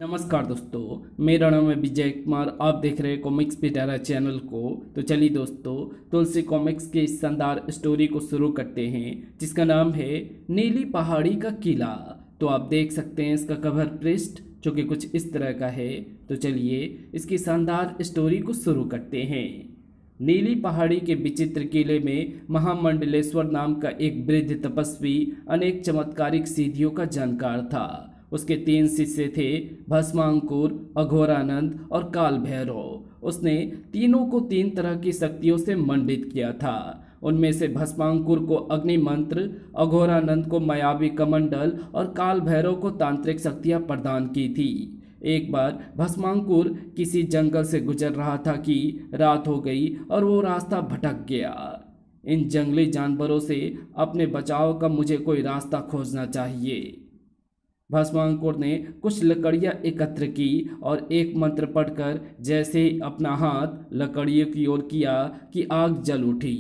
नमस्कार दोस्तों, मेरा नाम है विजय कुमार। आप देख रहे हैं कॉमिक्स पिटारा चैनल को। तो चलिए दोस्तों, तुलसी कॉमिक्स के इस शानदार स्टोरी को शुरू करते हैं, जिसका नाम है नीली पहाड़ी का किला। तो आप देख सकते हैं इसका कवर पृष्ठ जो कि कुछ इस तरह का है। तो चलिए इसकी शानदार स्टोरी को शुरू करते हैं। नीली पहाड़ी के विचित्र किले में महामंडलेश्वर नाम का एक वृद्ध तपस्वी अनेक चमत्कारिक सिद्धियों का जानकार था। उसके 3 शिष्य थे, भस्मांकुर, अघोरानंद और काल भैरव। उसने तीनों को 3 तरह की शक्तियों से मंडित किया था। उनमें से भस्मांकुर को अग्नि मंत्र, अघोरानंद को मायावी कमंडल और काल भैरव को तांत्रिक शक्तियां प्रदान की थी। एक बार भस्मांकुर किसी जंगल से गुजर रहा था कि रात हो गई और वो रास्ता भटक गया। इन जंगली जानवरों से अपने बचाव का मुझे कोई रास्ता खोजना चाहिए। भस्मांकुर ने कुछ लकड़ियां एकत्र की और एक मंत्र पढ़कर जैसे ही अपना हाथ लकड़ियों की ओर किया कि आग जल उठी।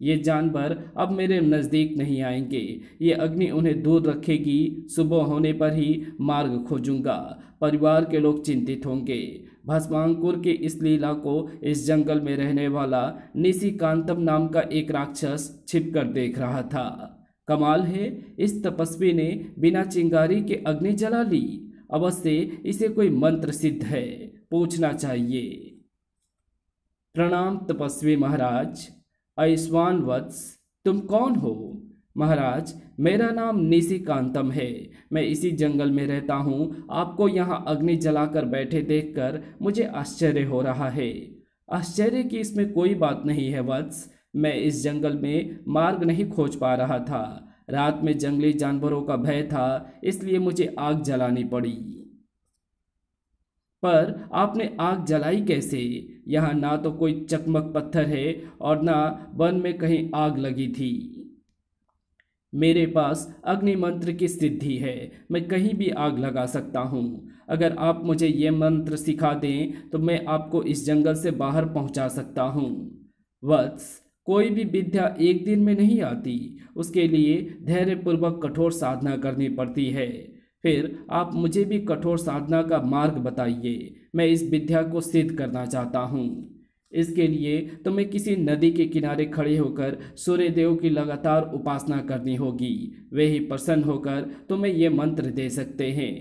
ये जानवर अब मेरे नज़दीक नहीं आएंगे। ये अग्नि उन्हें दूर रखेगी। सुबह होने पर ही मार्ग खोजूंगा। परिवार के लोग चिंतित होंगे। भस्मांकुर की इस लीला को इस जंगल में रहने वाला निशिकांतम नाम का एक राक्षस छिपकर देख रहा था। कमाल है, इस तपस्वी ने बिना चिंगारी के अग्नि जला ली। अवश्य इसे कोई मंत्र सिद्ध है, पूछना चाहिए। प्रणाम तपस्वी महाराज। आयुष्मान वत्स, तुम कौन हो? महाराज, मेरा नाम निशिकांतम है। मैं इसी जंगल में रहता हूँ। आपको यहाँ अग्नि जलाकर बैठे देखकर मुझे आश्चर्य हो रहा है। आश्चर्य की इसमें कोई बात नहीं है वत्स। मैं इस जंगल में मार्ग नहीं खोज पा रहा था। रात में जंगली जानवरों का भय था, इसलिए मुझे आग जलानी पड़ी। पर आपने आग जलाई कैसे? यहाँ ना तो कोई चकमक पत्थर है और ना वन में कहीं आग लगी थी। मेरे पास अग्नि मंत्र की सिद्धि है। मैं कहीं भी आग लगा सकता हूँ। अगर आप मुझे ये मंत्र सिखा दें तो मैं आपको इस जंगल से बाहर पहुँचा सकता हूँ। वत्स, कोई भी विद्या एक दिन में नहीं आती। उसके लिए धैर्यपूर्वक कठोर साधना करनी पड़ती है। फिर आप मुझे भी कठोर साधना का मार्ग बताइए। मैं इस विद्या को सिद्ध करना चाहता हूँ। इसके लिए तुम्हें किसी नदी के किनारे खड़े होकर सूर्यदेव की लगातार उपासना करनी होगी। वे ही प्रसन्न होकर तुम्हें ये मंत्र दे सकते हैं।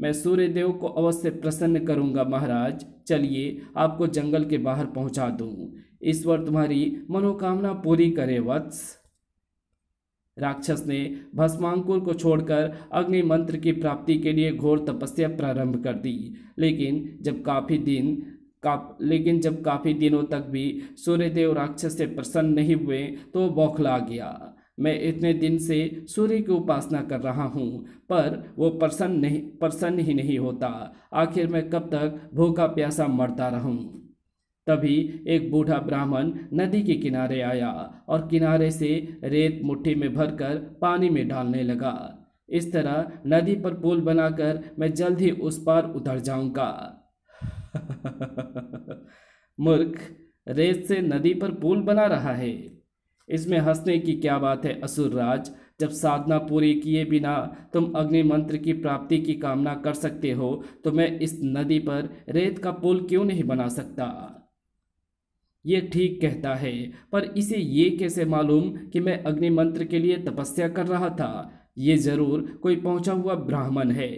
मैं सूर्यदेव को अवश्य प्रसन्न करूंगा महाराज। चलिए आपको जंगल के बाहर पहुंचा दूं। ईश्वर तुम्हारी मनोकामना पूरी करे वत्स। राक्षस ने भस्मांकुर को छोड़कर अग्नि मंत्र की प्राप्ति के लिए घोर तपस्या प्रारंभ कर दी। लेकिन जब काफी दिनों तक भी सूर्यदेव राक्षस से प्रसन्न नहीं हुए तो वो बौखला गया। मैं इतने दिन से सूर्य की उपासना कर रहा हूँ, पर वो प्रसन्न ही नहीं होता। आखिर मैं कब तक भूखा प्यासा मरता रहूं? तभी एक बूढ़ा ब्राह्मण नदी के किनारे आया और किनारे से रेत मुट्ठी में भरकर पानी में डालने लगा। इस तरह नदी पर पुल बनाकर मैं जल्द ही उस पार उतर जाऊंगा। मूर्ख, रेत से नदी पर पुल बना रहा है। इसमें हंसने की क्या बात है असुरराज। जब साधना पूरी किए बिना तुम अग्नि मंत्र की प्राप्ति की कामना कर सकते हो तो मैं इस नदी पर रेत का पुल क्यों नहीं बना सकता? ये ठीक कहता है, पर इसे ये कैसे मालूम कि मैं अग्नि मंत्र के लिए तपस्या कर रहा था? ये जरूर कोई पहुंचा हुआ ब्राह्मण है।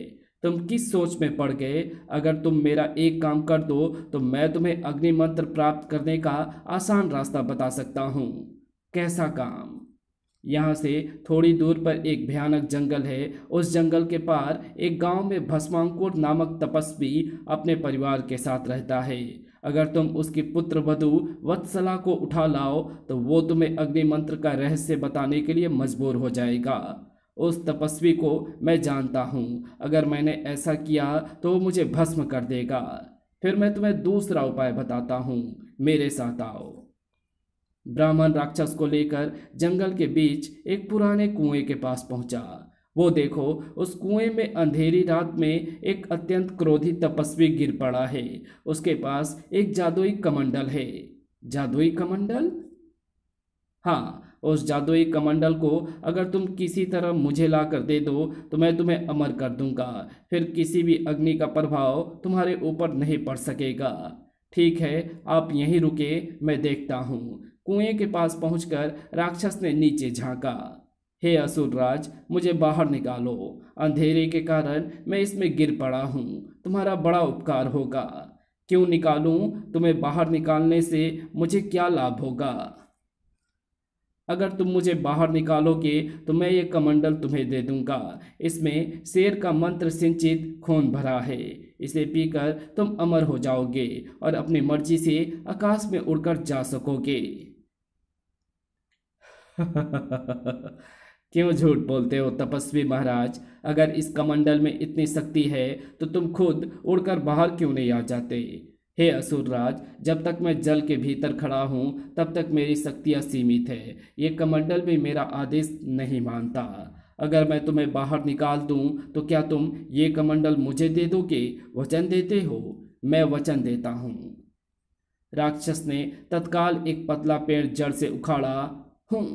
तुम किस सोच में पड़ गए? अगर तुम मेरा एक काम कर दो तो मैं तुम्हें अग्नि मंत्र प्राप्त करने का आसान रास्ता बता सकता हूँ। कैसा काम? यहाँ से थोड़ी दूर पर एक भयानक जंगल है। उस जंगल के पार एक गांव में भस्मांकुर नामक तपस्वी अपने परिवार के साथ रहता है। अगर तुम उसकी पुत्र वधू वत्सला को उठा लाओ तो वो तुम्हें अग्नि मंत्र का रहस्य बताने के लिए मजबूर हो जाएगा। उस तपस्वी को मैं जानता हूँ। अगर मैंने ऐसा किया तो वो मुझे भस्म कर देगा। फिर मैं तुम्हें दूसरा उपाय बताता हूँ, मेरे साथ आओ। ब्राह्मण राक्षस को लेकर जंगल के बीच एक पुराने कुएं के पास पहुंचा। वो देखो, उस कुएं में अंधेरी रात में एक अत्यंत क्रोधित तपस्वी गिर पड़ा है। उसके पास एक जादुई कमंडल है। जादुई कमंडल? हाँ, उस जादुई कमंडल को अगर तुम किसी तरह मुझे ला कर दे दो तो मैं तुम्हें अमर कर दूंगा। फिर किसी भी अग्नि का प्रभाव तुम्हारे ऊपर नहीं पड़ सकेगा। ठीक है, आप यहीं रुके, मैं देखता हूँ। कुएं के पास पहुंचकर राक्षस ने नीचे झांका। हे असुरराज, मुझे बाहर निकालो। अंधेरे के कारण मैं इसमें गिर पड़ा हूँ। तुम्हारा बड़ा उपकार होगा। क्यों निकालूं? तुम्हें बाहर निकालने से मुझे क्या लाभ होगा? अगर तुम मुझे बाहर निकालोगे तो मैं ये कमंडल तुम्हें दे दूंगा। इसमें शेर का मंत्र सिंचित खून भरा है। इसे पीकर तुम अमर हो जाओगे और अपनी मर्जी से आकाश में उड़कर जा सकोगे। क्यों झूठ बोलते हो तपस्वी महाराज? अगर इस कमंडल में इतनी शक्ति है तो तुम खुद उड़कर बाहर क्यों नहीं आ जाते? हे असुरराज, जब तक मैं जल के भीतर खड़ा हूँ तब तक मेरी शक्तियाँ सीमित है। ये कमंडल भी मेरा आदेश नहीं मानता। अगर मैं तुम्हें बाहर निकाल दूं तो क्या तुम ये कमंडल मुझे दे दोगे? वचन देते हो? मैं वचन देता हूँ। राक्षस ने तत्काल एक पतला पेड़ जड़ से उखाड़ा। हूँ।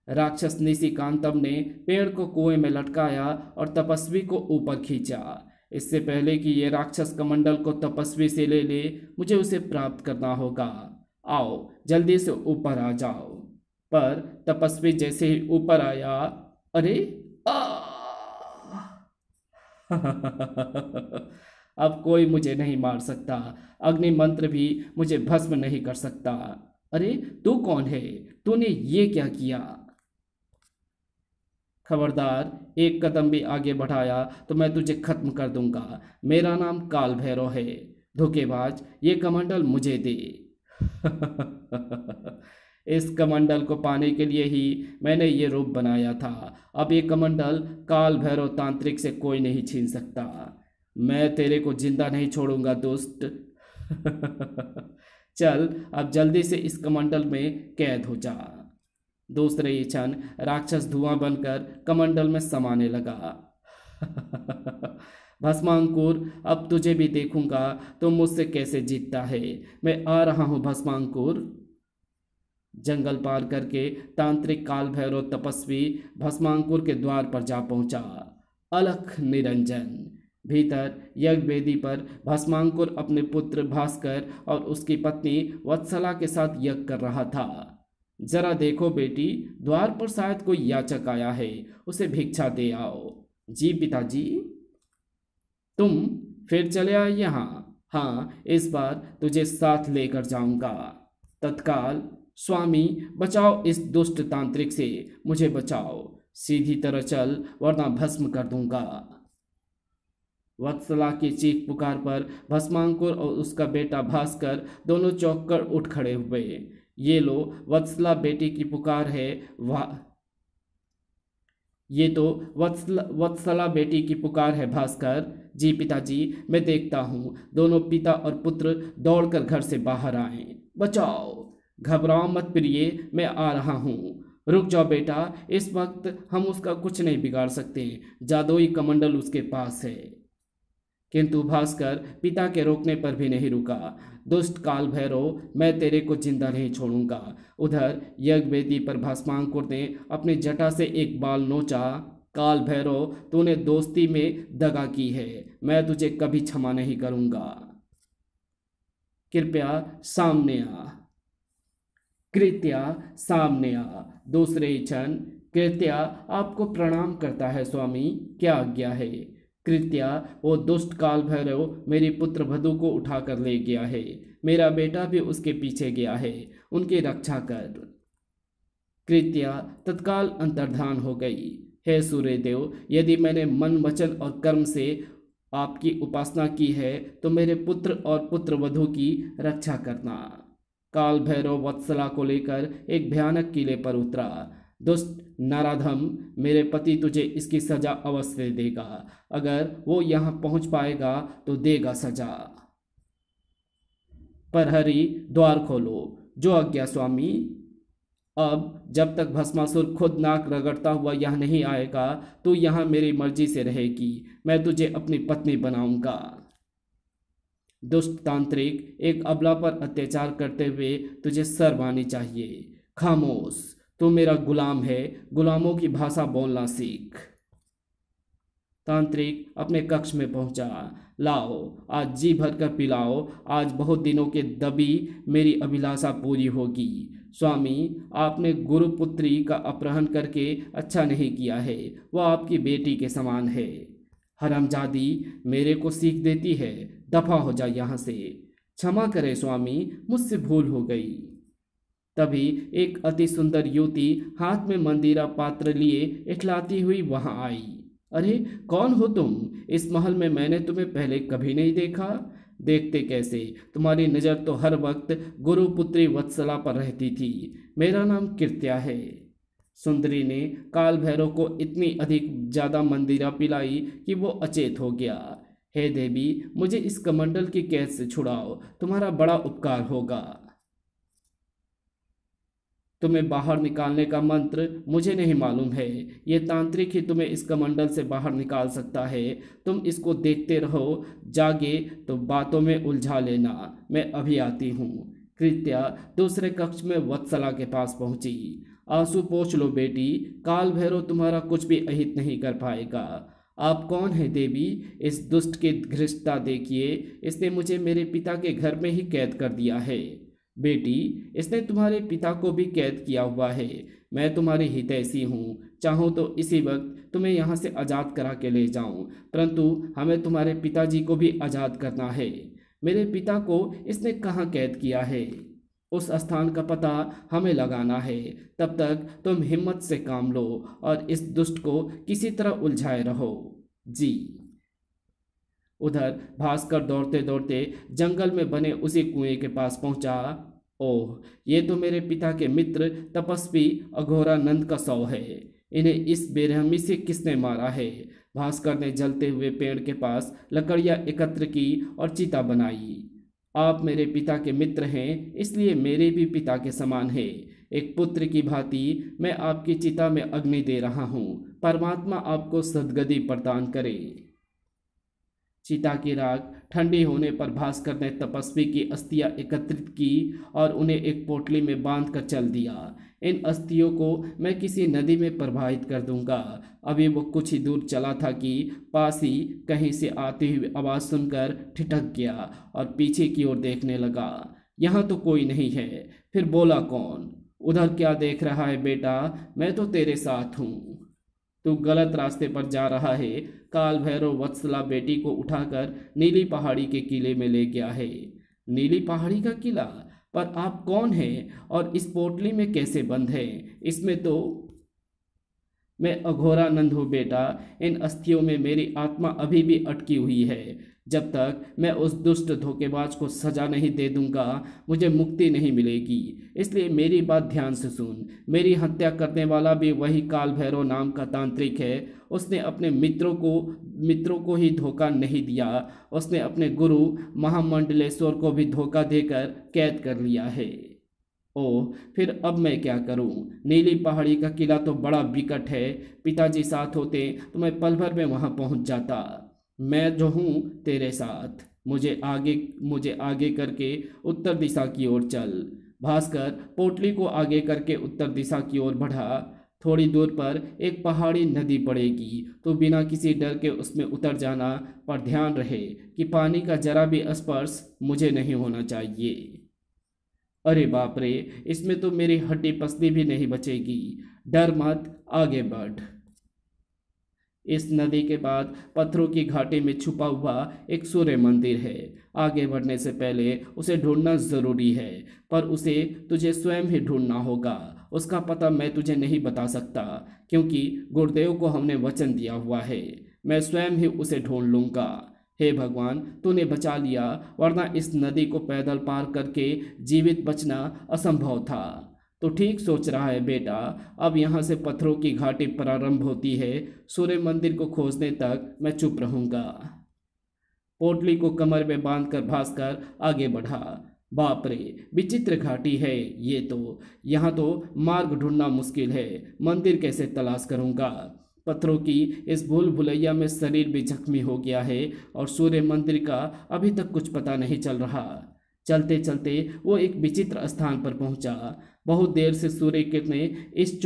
राक्षस निशिकांतम ने पेड़ को कुएं में लटकाया और तपस्वी को ऊपर खींचा। इससे पहले कि ये राक्षस कमंडल को तपस्वी से ले ले, मुझे उसे प्राप्त करना होगा। आओ, जल्दी से ऊपर आ जाओ। पर तपस्वी जैसे ही ऊपर आया, अरे अब कोई मुझे नहीं मार सकता। अग्नि मंत्र भी मुझे भस्म नहीं कर सकता। अरे तू कौन है? तूने ये क्या किया? खबरदार, एक कदम भी आगे बढ़ाया तो मैं तुझे खत्म कर दूंगा। मेरा नाम काल भैरव है। धोखेबाज, ये कमंडल मुझे दे। इस कमंडल को पाने के लिए ही मैंने ये रूप बनाया था। अब ये कमंडल काल भैरव तांत्रिक से कोई नहीं छीन सकता। मैं तेरे को जिंदा नहीं छोड़ूंगा दोस्त। चल, अब जल्दी से इस कमंडल में कैद हो जा। दूसरे ही क्षण राक्षस धुआं बनकर कमंडल में समाने लगा। भस्मांकुर, अब तुझे भी देखूंगा तुम मुझसे कैसे जीतता है। मैं आ रहा हूं भस्मांकुर। जंगल पार करके तांत्रिक काल भैरव तपस्वी भस्मांकुर के द्वार पर जा पहुंचा। अलख निरंजन। भीतर यज्ञ वेदी पर भस्मांकुर अपने पुत्र भास्कर और उसकी पत्नी वत्सला के साथ यज्ञ कर रहा था। जरा देखो बेटी, द्वार पर शायद कोई याचक आया है, उसे भिक्षा दे आओ। जी पिताजी। तुम फिर चले आए यहाँ? हाँ, इस बार तुझे साथ लेकर जाऊंगा। तत्काल, स्वामी बचाओ इस दुष्ट तांत्रिक से, मुझे बचाओ। सीधी तरह चल वरना भस्म कर दूंगा। वत्सला की चीख पुकार पर भस्मांकुर और उसका बेटा भास्कर दोनों चौंक कर उठ खड़े हुए। ये लो, वत्सला बेटी की पुकार है। ये तो वत्सला बेटी की पुकार है भास्कर। जी पिताजी, मैं देखता हूँ। दोनों पिता और पुत्र दौड़कर घर से बाहर आए। बचाओ! घबराओ मत प्रिय, मैं आ रहा हूँ। रुक जाओ बेटा, इस वक्त हम उसका कुछ नहीं बिगाड़ सकते। जादुई कमंडल उसके पास है। किंतु भास्कर पिता के रोकने पर भी नहीं रुका। दुष्ट काल भैरव, मैं तेरे को जिंदा नहीं छोड़ूंगा। उधर यज्ञ वेदी पर भस्मांकुर ने अपनी जटा से एक बाल नोचा। काल भैरव, तूने दोस्ती में दगा की है, मैं तुझे कभी क्षमा नहीं करूंगा। कृपया सामने आ। कृत्या सामने आ। दूसरे ही क्षण कृत्या आपको प्रणाम करता है स्वामी, क्या आज्ञा है? कृत्या, वो दुष्ट काल भैरव मेरी पुत्र वधु को उठाकर ले गया है। मेरा बेटा भी उसके पीछे गया है, उनकी रक्षा कर। कृत्या तत्काल अंतर्धान हो गई। हे सूर्यदेव, यदि मैंने मन वचन और कर्म से आपकी उपासना की है तो मेरे पुत्र और पुत्र वधु की रक्षा करना। काल भैरव वत्सला को लेकर एक भयानक किले पर उतरा। दुष्ट नराधम, मेरे पति तुझे इसकी सजा अवश्य देगा। अगर वो यहाँ पहुँच पाएगा तो देगा सजा। प्रहरी, द्वार खोलो। जो आज्ञा स्वामी। अब जब तक भस्मासुर खुद नाक रगड़ता हुआ यहाँ नहीं आएगा तो यहाँ मेरी मर्जी से रहेगी। मैं तुझे अपनी पत्नी बनाऊंगा। दुष्ट तांत्रिक, एक अबला पर अत्याचार करते हुए तुझे शर्म आनी चाहिए। खामोश, तू मेरा गुलाम है, गुलामों की भाषा बोलना सीख। तांत्रिक अपने कक्ष में पहुंचा। लाओ, आज जी भर कर पिलाओ, आज बहुत दिनों के दबी मेरी अभिलाषा पूरी होगी। स्वामी, आपने गुरुपुत्री का अपहरण करके अच्छा नहीं किया है, वह आपकी बेटी के समान है। हरामजादी, मेरे को सीख देती है, दफा हो जा यहाँ से। क्षमा करें स्वामी, मुझसे भूल हो गई। तभी एक अति सुंदर युवती हाथ में मंदिरा पात्र लिए इठलाती हुई वहां आई। अरे, कौन हो तुम? इस महल में मैंने तुम्हें पहले कभी नहीं देखा। देखते कैसे, तुम्हारी नज़र तो हर वक्त गुरुपुत्री वत्सला पर रहती थी। मेरा नाम कृत्या है। सुंदरी ने काल भैरव को इतनी अधिक ज़्यादा मंदिरा पिलाई कि वो अचेत हो गया। हे देवी, मुझे इस कमंडल की कैद से छुड़ाओ, तुम्हारा बड़ा उपकार होगा। तुम्हें बाहर निकालने का मंत्र मुझे नहीं मालूम है, ये तांत्रिक ही तुम्हें इस कमंडल से बाहर निकाल सकता है। तुम इसको देखते रहो, जागे तो बातों में उलझा लेना। मैं अभी आती हूँ। कृत्या दूसरे कक्ष में वत्सला के पास पहुंची। आंसू पोंछ लो बेटी, काल भैरव तुम्हारा कुछ भी अहित नहीं कर पाएगा। आप कौन हैं देवी? इस दुष्ट की घृष्टता देखिए, इसने मुझे मेरे पिता के घर में ही कैद कर दिया है। बेटी, इसने तुम्हारे पिता को भी कैद किया हुआ है। मैं तुम्हारी हितैषी हूँ, चाहूँ तो इसी वक्त तुम्हें यहाँ से आज़ाद करा के ले जाऊँ, परंतु हमें तुम्हारे पिताजी को भी आज़ाद करना है। मेरे पिता को इसने कहाँ कैद किया है, उस स्थान का पता हमें लगाना है। तब तक तुम हिम्मत से काम लो और इस दुष्ट को किसी तरह उलझाए रहो। जी। उधर भास्कर दौड़ते दौड़ते जंगल में बने उसी कुएं के पास पहुंचा। ओह, ये तो मेरे पिता के मित्र तपस्वी अघोरानंद का शव है। इन्हें इस बेरहमी से किसने मारा है? भास्कर ने जलते हुए पेड़ के पास लकड़ियां एकत्र की और चिता बनाई। आप मेरे पिता के मित्र हैं, इसलिए मेरे भी पिता के समान है। एक पुत्र की भांति मैं आपकी चिता में अग्नि दे रहा हूँ। परमात्मा आपको सद्गति प्रदान करे। चिता की राख ठंडी होने पर भास्कर ने तपस्वी की अस्थियां एकत्रित की और उन्हें एक पोटली में बांध कर चल दिया। इन अस्थियों को मैं किसी नदी में प्रवाहित कर दूंगा। अभी वो कुछ ही दूर चला था कि पास ही कहीं से आती हुई आवाज़ सुनकर ठिठक गया और पीछे की ओर देखने लगा। यहाँ तो कोई नहीं है। फिर बोला कौन? उधर क्या देख रहा है बेटा? मैं तो तेरे साथ हूँ। तू गलत रास्ते पर जा रहा है। काल भैरव वत्सला बेटी को उठाकर नीली पहाड़ी के किले में ले गया है। नीली पहाड़ी का किला? पर आप कौन हैं और इस पोटली में कैसे बंद हैं? इसमें तो मैं अघोरानंद हूँ बेटा। इन अस्थियों में मेरी आत्मा अभी भी अटकी हुई है। जब तक मैं उस दुष्ट धोखेबाज को सजा नहीं दे दूंगा, मुझे मुक्ति नहीं मिलेगी। इसलिए मेरी बात ध्यान से सुन। मेरी हत्या करने वाला भी वही काल भैरव नाम का तांत्रिक है। उसने अपने मित्रों को ही धोखा नहीं दिया, उसने अपने गुरु महामंडलेश्वर को भी धोखा देकर कैद कर लिया है। ओह, फिर अब मैं क्या करूं? नीली पहाड़ी का किला तो बड़ा विकट है। पिताजी साथ होते तो मैं पल भर में वहां पहुंच जाता। मैं जो हूँ तेरे साथ। मुझे आगे करके उत्तर दिशा की ओर चल। भास्कर पोटली को आगे करके उत्तर दिशा की ओर बढ़ा। थोड़ी दूर पर एक पहाड़ी नदी पड़ेगी, तो बिना किसी डर के उसमें उतर जाना, पर ध्यान रहे कि पानी का जरा भी स्पर्श मुझे नहीं होना चाहिए। अरे बाप रे, इसमें तो मेरी हड्डी पसली भी नहीं बचेगी। डर मत, आगे बढ़। इस नदी के बाद पत्थरों की घाटी में छुपा हुआ एक सूर्य मंदिर है। आगे बढ़ने से पहले उसे ढूंढना जरूरी है, पर उसे तुझे स्वयं ही ढूंढना होगा। उसका पता मैं तुझे नहीं बता सकता, क्योंकि गुरुदेव को हमने वचन दिया हुआ है। मैं स्वयं ही उसे ढूंढ लूँगा। हे भगवान, तूने बचा लिया, वरना इस नदी को पैदल पार करके जीवित बचना असंभव था। तो ठीक सोच रहा है बेटा। अब यहाँ से पत्थरों की घाटी प्रारंभ होती है। सूर्य मंदिर को खोजने तक मैं चुप रहूँगा। पोटली को कमर में बांधकर भास्कर आगे बढ़ा। बाप रे, विचित्र घाटी है ये तो। यहाँ तो मार्ग ढूंढना मुश्किल है। मंदिर कैसे तलाश करूँगा? पत्थरों की इस भूल भुलैया में शरीर भी जख्मी हो गया है और सूर्य मंदिर का अभी तक कुछ पता नहीं चल रहा। चलते चलते वो एक विचित्र स्थान पर पहुंचा। बहुत देर से सूर्य किरणें इस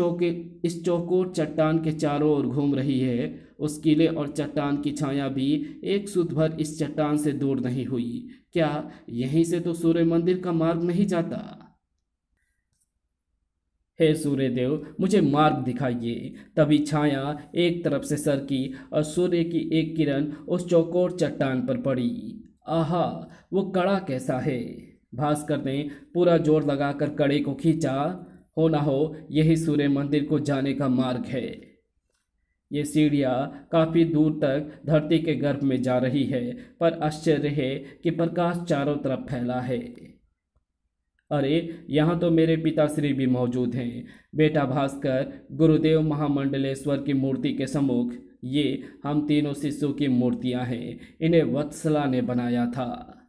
चौकोर चट्टान के चारों ओर घूम रही है। उस किले और चट्टान की छाया भी एक सुध भर इस चट्टान से दूर नहीं हुई। क्या यहीं से तो सूर्य मंदिर का मार्ग नहीं जाता? हे सूर्यदेव, मुझे मार्ग दिखाइए। तभी छाया एक तरफ से सरकी और सूर्य की एक किरण उस चौकोर चट्टान पर पड़ी। आहा, वो कड़ा कैसा है! भास्कर ने पूरा जोर लगाकर कड़े को खींचा। हो ना हो यही सूर्य मंदिर को जाने का मार्ग है। ये सीढ़ियाँ काफी दूर तक धरती के गर्भ में जा रही है, पर आश्चर्य है कि प्रकाश चारों तरफ फैला है। अरे, यहाँ तो मेरे पिताश्री भी मौजूद हैं। बेटा भास्कर, गुरुदेव महामंडलेश्वर की मूर्ति के सम्मुख ये हम तीनों शिष्यों की मूर्तियाँ हैं। इन्हें वत्सला ने बनाया था।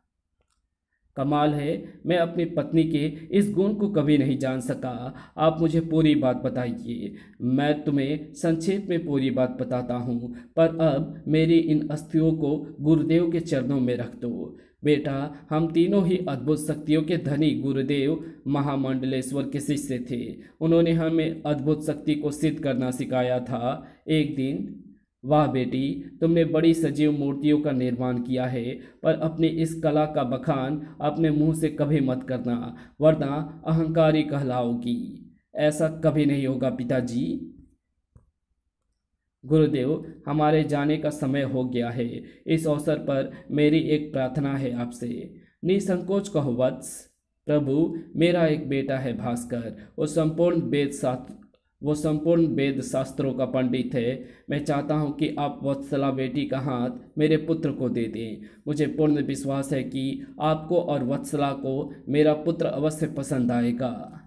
कमाल है, मैं अपनी पत्नी के इस गुण को कभी नहीं जान सका। आप मुझे पूरी बात बताइए। मैं तुम्हें संक्षेप में पूरी बात बताता हूँ, पर अब मेरी इन अस्थियों को गुरुदेव के चरणों में रख दो। बेटा, हम तीनों ही अद्भुत शक्तियों के धनी गुरुदेव महामंडलेश्वर के शिष्य थे। उन्होंने हमें अद्भुत शक्ति को सिद्ध करना सिखाया था। एक दिन, वाह बेटी, तुमने बड़ी सजीव मूर्तियों का निर्माण किया है, पर अपनी इस कला का बखान अपने मुंह से कभी मत करना, वरना अहंकारी कहलाओगी। ऐसा कभी नहीं होगा पिताजी। गुरुदेव, हमारे जाने का समय हो गया है। इस अवसर पर मेरी एक प्रार्थना है आपसे। निसंकोच कहो वत्स। प्रभु, मेरा एक बेटा है भास्कर। वो संपूर्ण वेद शास्त्रों का पंडित है। मैं चाहता हूँ कि आप वत्सला बेटी का हाथ मेरे पुत्र को दे दें। मुझे पूर्ण विश्वास है कि आपको और वत्सला को मेरा पुत्र अवश्य पसंद आएगा।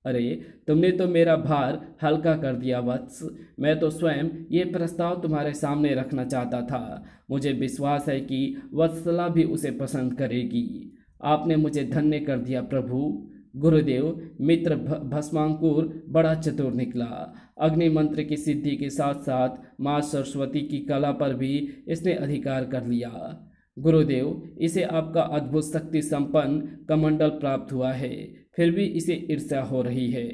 अरे, तुमने तो मेरा भार हल्का कर दिया वत्स। मैं तो स्वयं ये प्रस्ताव तुम्हारे सामने रखना चाहता था। मुझे विश्वास है कि वत्सला भी उसे पसंद करेगी। आपने मुझे धन्य कर दिया प्रभु। गुरुदेव, मित्र भस्मांकुर बड़ा चतुर निकला। अग्नि मंत्र की सिद्धि के साथ साथ माँ सरस्वती की कला पर भी इसने अधिकार कर लिया। गुरुदेव, इसे आपका अद्भुत शक्ति संपन्न कमंडल प्राप्त हुआ है, फिर भी इसे ईर्ष्या हो रही है।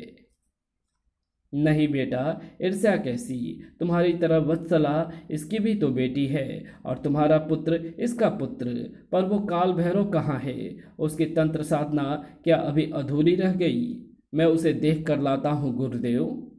नहीं बेटा, ईर्ष्या कैसी? तुम्हारी तरह वत्सला इसकी भी तो बेटी है, और तुम्हारा पुत्र इसका पुत्र। पर वो काल भैरव कहाँ है? उसकी तंत्र साधना क्या अभी अधूरी रह गई? मैं उसे देख कर लाता हूँ गुरुदेव।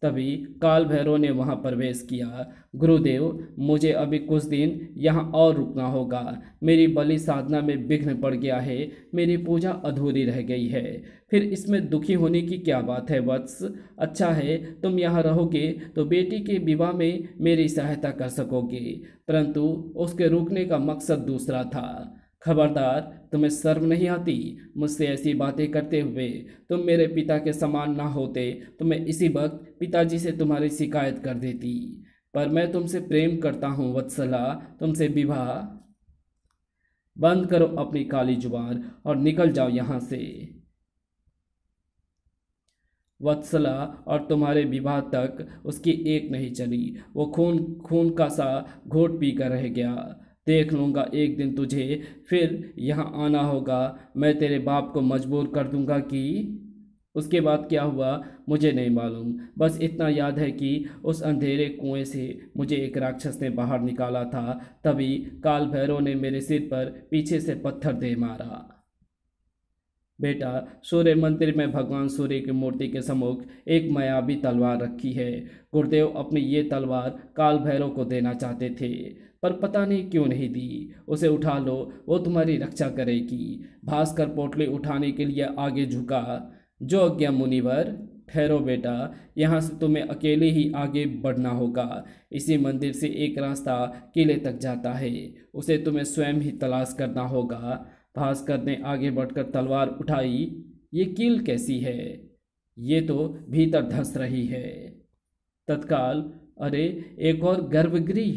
तभी काल भैरव ने वहां प्रवेश किया। गुरुदेव, मुझे अभी कुछ दिन यहाँ और रुकना होगा। मेरी बलि साधना में विघ्न पड़ गया है। मेरी पूजा अधूरी रह गई है। फिर इसमें दुखी होने की क्या बात है वत्स? अच्छा है, तुम यहाँ रहोगे तो बेटी के विवाह में मेरी सहायता कर सकोगे, परंतु उसके रुकने का मकसद दूसरा था। खबरदार, तुम्हें शर्म नहीं आती मुझसे ऐसी बातें करते हुए? तुम मेरे पिता के समान ना होते तो मैं इसी वक्त पिताजी से तुम्हारी शिकायत कर देती। पर मैं तुमसे प्रेम करता हूँ वत्सला, तुमसे विवाह। बंद करो अपनी काली जुबान और निकल जाओ यहाँ से। वत्सला और तुम्हारे विवाह तक उसकी एक नहीं चली। वो खून खून का सा घोट पी कर रह गया। देख लूँगा एक दिन तुझे, फिर यहाँ आना होगा। मैं तेरे बाप को मजबूर कर दूंगा कि। उसके बाद क्या हुआ मुझे नहीं मालूम। बस इतना याद है कि उस अंधेरे कुएं से मुझे एक राक्षस ने बाहर निकाला था। तभी काल भैरव ने मेरे सिर पर पीछे से पत्थर दे मारा। बेटा, सूर्य मंदिर में भगवान सूर्य की मूर्ति के सम्मुख एक मायावी तलवार रखी है। गुरुदेव अपनी ये तलवार काल भैरव को देना चाहते थे, पर पता नहीं क्यों नहीं दी। उसे उठा लो, वो तुम्हारी रक्षा करेगी। भास्कर पोटली उठाने के लिए आगे झुका। जो आज्ञा मुनिवर। ठहरो बेटा, यहाँ से तुम्हें अकेले ही आगे बढ़ना होगा। इसी मंदिर से एक रास्ता किले तक जाता है, उसे तुम्हें स्वयं ही तलाश करना होगा। भास्कर ने आगे बढ़कर तलवार उठाई। ये कील कैसी है? ये तो भीतर धंस रही है। तत्काल, अरे, एक और गर्भगृह।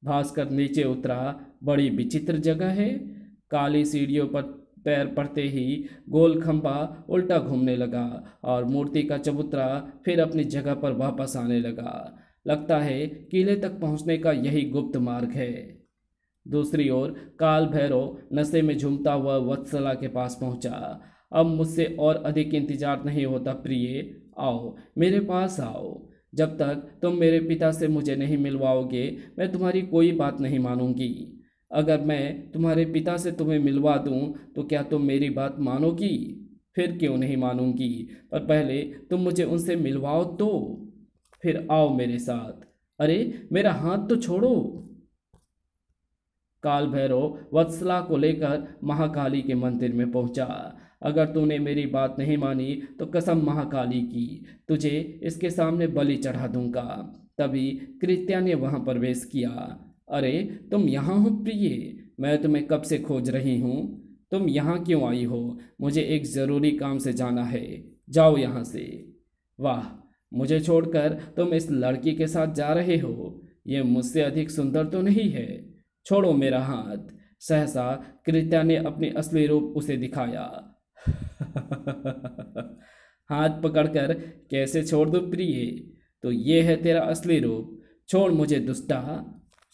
भास्कर नीचे उतरा। बड़ी विचित्र जगह है। काली सीढ़ियों पर पैर पड़ते ही गोल खंभा उल्टा घूमने लगा और मूर्ति का चबूतरा फिर अपनी जगह पर वापस आने लगा। लगता है किले तक पहुंचने का यही गुप्त मार्ग है। दूसरी ओर काल भैरव नशे में झूमता हुआ वत्सला के पास पहुंचा। अब मुझसे और अधिक इंतजार नहीं होता प्रिय, आओ मेरे पास आओ। जब तक तुम मेरे पिता से मुझे नहीं मिलवाओगे मैं तुम्हारी कोई बात नहीं मानूंगी। अगर मैं तुम्हारे पिता से तुम्हें मिलवा दूं तो क्या तुम मेरी बात मानोगी? फिर क्यों नहीं मानूंगी, पर पहले तुम मुझे उनसे मिलवाओ तो। फिर आओ मेरे साथ। अरे मेरा हाथ तो छोड़ो। काल भैरव वत्सला को लेकर महाकाली के मंदिर में पहुंचा। अगर तूने मेरी बात नहीं मानी तो कसम महाकाली की तुझे इसके सामने बलि चढ़ा दूंगा। तभी कृत्या ने वहां प्रवेश किया। अरे तुम यहाँ हो प्रिय, मैं तुम्हें कब से खोज रही हूँ। तुम यहाँ क्यों आई हो? मुझे एक ज़रूरी काम से जाना है, जाओ यहाँ से। वाह, मुझे छोड़कर तुम इस लड़की के साथ जा रहे हो? ये मुझसे अधिक सुंदर तो नहीं है। छोड़ो मेरा हाथ। सहसा कृत्या ने अपनी असली रूप उसे दिखाया। हाथ पकड़कर कैसे छोड़ दो प्रिय? तो ये है तेरा असली रूप। छोड़ मुझे दुष्टा।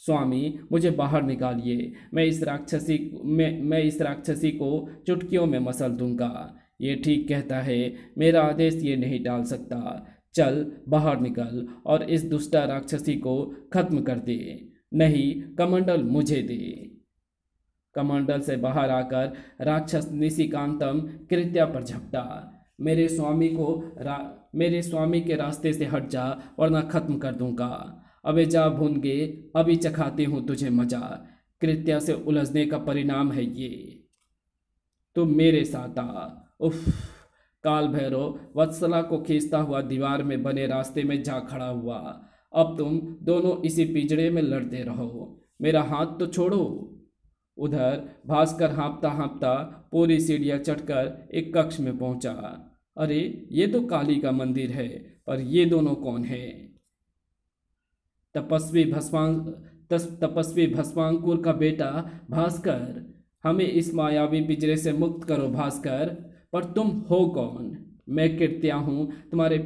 स्वामी मुझे बाहर निकालिए, मैं इस राक्षसी को चुटकियों में मसल दूंगा। ये ठीक कहता है, मेरा आदेश ये नहीं टाल सकता। चल बाहर निकल और इस दुष्टा राक्षसी को खत्म कर दे, नहीं कमंडल मुझे दे। कमंडल से बाहर आकर राक्षस निशिकांतम कृत्या पर झपटा। मेरे स्वामी के रास्ते से हट जा वरना खत्म कर दूंगा। अबे जा भूनगे, अभी चखाती हूं तुझे मजा। कृत्या से उलझने का परिणाम है ये। तुम मेरे साथ आ। उफ। काल भैरव वत्सला को खींचता हुआ दीवार में बने रास्ते में जा खड़ा हुआ। अब तुम दोनों इसी पिंजड़े में लड़ते रहो, मेरा हाथ तो छोड़ो। उधर भास्कर हाँफता हाँफता पूरी सीढ़ियाँ चढ़कर एक कक्ष में पहुंचा। अरे ये तो काली का मंदिर है, पर ये दोनों कौन है? तपस्वी भस्मांकुर का बेटा भास्कर, हमें इस मायावी पिंजरे से मुक्त करो भास्कर। पर तुम हो कौन? मैं कृत्या हूँ तुम्हारे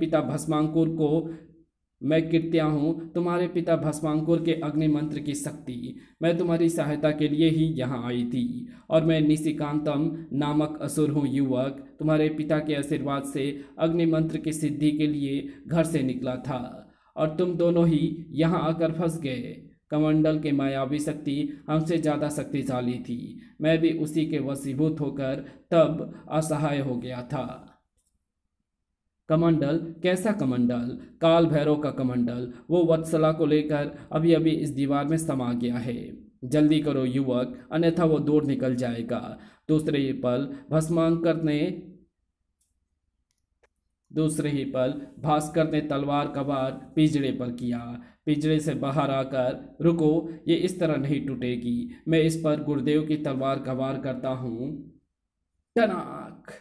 पिता भस्मांकुर के अग्नि मंत्र की शक्ति। मैं तुम्हारी सहायता के लिए ही यहाँ आई थी। और मैं निशिकांतम नामक असुर हूँ युवक, तुम्हारे पिता के आशीर्वाद से अग्नि मंत्र की सिद्धि के लिए घर से निकला था और तुम दोनों ही यहाँ आकर फंस गए। कमंडल के मायावी शक्ति हमसे ज़्यादा शक्तिशाली थी। मैं भी उसी के वशीभूत होकर तब असहाय हो गया था। कमंडल? कैसा कमंडल? काल भैरव का कमंडल। वो वत्सला को लेकर अभी अभी इस दीवार में समा गया है। जल्दी करो युवक, अन्यथा वो दूर निकल जाएगा। दूसरे ही पल भास्कर ने तलवार का वार पिंजड़े पर किया। पिंजड़े से बाहर आकर, रुको, ये इस तरह नहीं टूटेगी। मैं इस पर गुरुदेव की तलवार का वार करता हूँ। टनाक!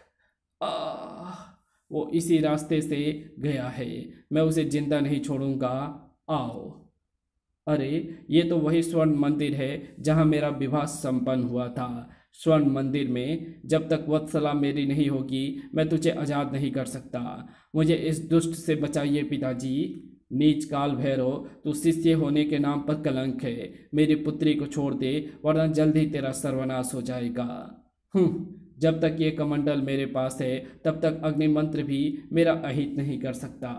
आह! वो इसी रास्ते से गया है, मैं उसे जिंदा नहीं छोड़ूंगा। आओ। अरे ये तो वही स्वर्ण मंदिर है जहाँ मेरा विवाह संपन्न हुआ था। स्वर्ण मंदिर में जब तक वत्सला मेरी नहीं होगी मैं तुझे आज़ाद नहीं कर सकता। मुझे इस दुष्ट से बचाइए पिताजी। नीच काल भैरव, तू शिष्य होने के नाम पर कलंक है। मेरी पुत्री को छोड़ दे वरना जल्द ही तेरा सर्वनाश हो जाएगा। जब तक ये कमंडल मेरे पास है तब तक अग्नि मंत्र भी मेरा अहित नहीं कर सकता।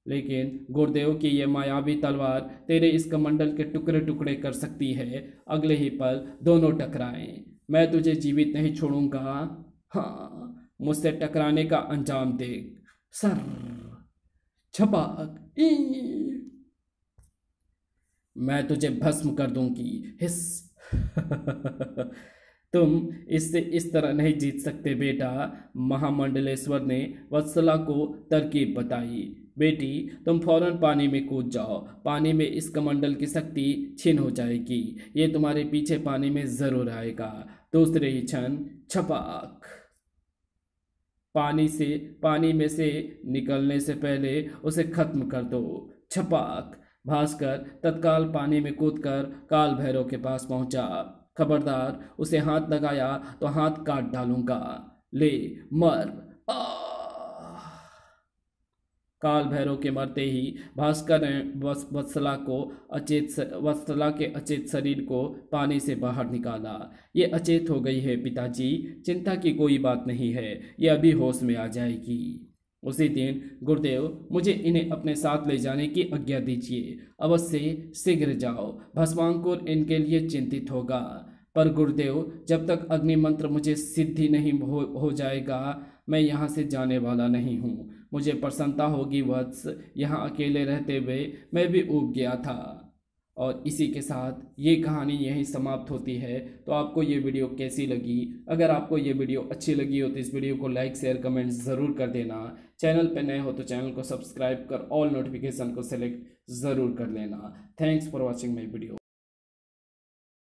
लेकिन गुरुदेव की ये मायावी तलवार तेरे इस कमंडल के टुकड़े टुकड़े कर सकती है। अगले ही पल दोनों टकराएं। मैं तुझे जीवित नहीं छोड़ूंगा। हाँ, मुझसे टकराने का अंजाम देख। सर छपाक, मैं तुझे भस्म कर दूंगी। हिस। तुम इससे इस तरह नहीं जीत सकते बेटा। महामंडलेश्वर ने वत्सला को तरकीब बताई। बेटी तुम फौरन पानी में कूद जाओ, पानी में इस कमंडल की शक्ति छीन हो जाएगी। ये तुम्हारे पीछे पानी में जरूर आएगा। दूसरे ही क्षण छपाक, पानी में से निकलने से पहले उसे खत्म कर दो। छपाक। भास्कर तत्काल पानी में कूदकर काल भैरव के पास पहुंचा। खबरदार, उसे हाथ लगाया तो हाथ काट डालूंगा। ले मर। काल भैरव के मरते ही भास्कर ने वत्सला के अचेत शरीर को पानी से बाहर निकाला। ये अचेत हो गई है पिताजी, चिंता की कोई बात नहीं है, ये अभी होश में आ जाएगी। उसी दिन गुरुदेव, मुझे इन्हें अपने साथ ले जाने की आज्ञा दीजिए। अवश्य, शीघ्र जाओ, भस्मांकुर इनके लिए चिंतित होगा। पर गुरुदेव, जब तक अग्नि मंत्र मुझे सिद्धि नहीं हो जाएगा, मैं यहाँ से जाने वाला नहीं हूँ। मुझे प्रसन्नता होगी वत्स, यहाँ अकेले रहते हुए मैं भी ऊब गया था। और इसी के साथ ये कहानी यहीं समाप्त होती है। तो आपको ये वीडियो कैसी लगी? अगर आपको ये वीडियो अच्छी लगी हो तो इस वीडियो को लाइक शेयर कमेंट ज़रूर कर देना। चैनल पर नए हो तो चैनल को सब्सक्राइब कर ऑल नोटिफिकेशन को सेलेक्ट ज़रूर कर लेना। Thanks for watching my video.